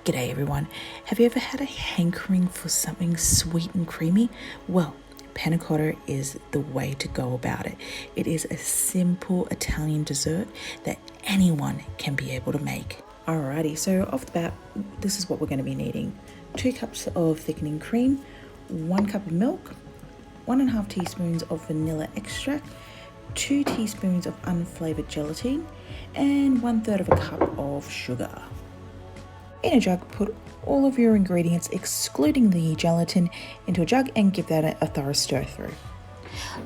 G'day everyone. Have you ever had a hankering for something sweet and creamy? Well, panna cotta is the way to go about it. It is a simple Italian dessert that anyone can be able to make. Alrighty, so off the bat, this is what we're going to be needing. 2 cups of thickening cream, 1 cup of milk, 1.5 teaspoons of vanilla extract, 2 teaspoons of unflavored gelatin, and 1/3 of a cup of sugar. In a jug, put all of your ingredients, excluding the gelatin, into a jug and give that a thorough stir through.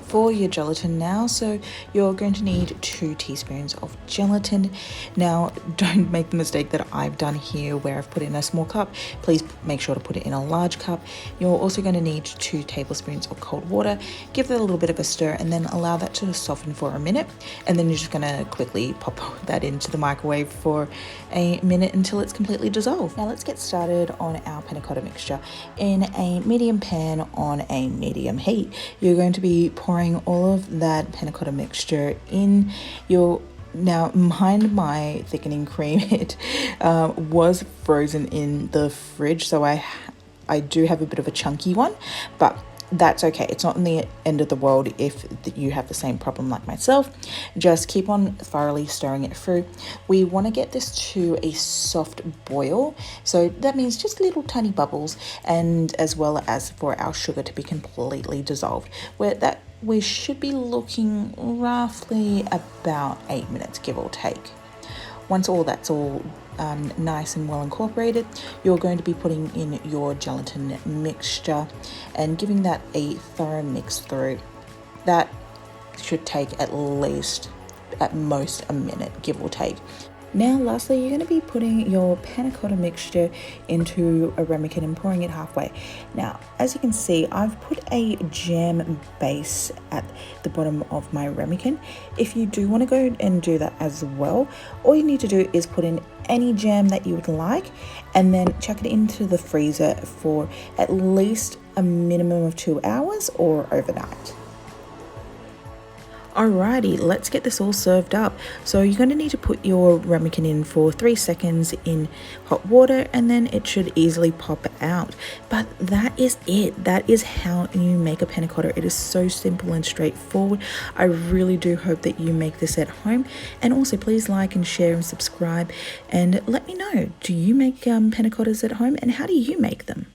For your gelatin now, so you're going to need 2 teaspoons of gelatin. Now, don't make the mistake that I've done here where I've put in a small cup. Please make sure to put it in a large cup. You're also going to need 2 tablespoons of cold water. Give that a little bit of a stir and then allow that to soften for a minute. And then you're just going to quickly pop that into the microwave for a minute until it's completely dissolved. Now let's get started on our panna cotta mixture. In a medium pan on a medium heat, you're going to be pouring all of that panna cotta mixture in. Now, mind my thickening cream, it was frozen in the fridge, so I do have a bit of a chunky one, but that's okay. It's not in the end of the world if you have the same problem like myself. Just keep on thoroughly stirring it through. We want to get this to a soft boil, so that means just little tiny bubbles, and as well as for our sugar to be completely dissolved. We should be looking roughly about 8 minutes, give or take. Once that's all nice and well incorporated, you're going to be putting in your gelatin mixture and giving that a thorough mix through. That should take at most a minute, give or take. Now lastly, you're going to be putting your panna cotta mixture into a ramekin and pouring it halfway. Now, as you can see, I've put a jam base at the bottom of my ramekin. If you do want to go and do that as well, all you need to do is put in any jam that you would like and then chuck it into the freezer for at least a minimum of 2 hours or overnight. Alrighty, let's get this all served up. So you're going to need to put your ramekin in for 3 seconds in hot water and then it should easily pop out. But that is it. That is how you make a panna cotta. It is so simple and straightforward. I really do hope that you make this at home. And also please like and share and subscribe and let me know, do you make panna cottas at home and how do you make them?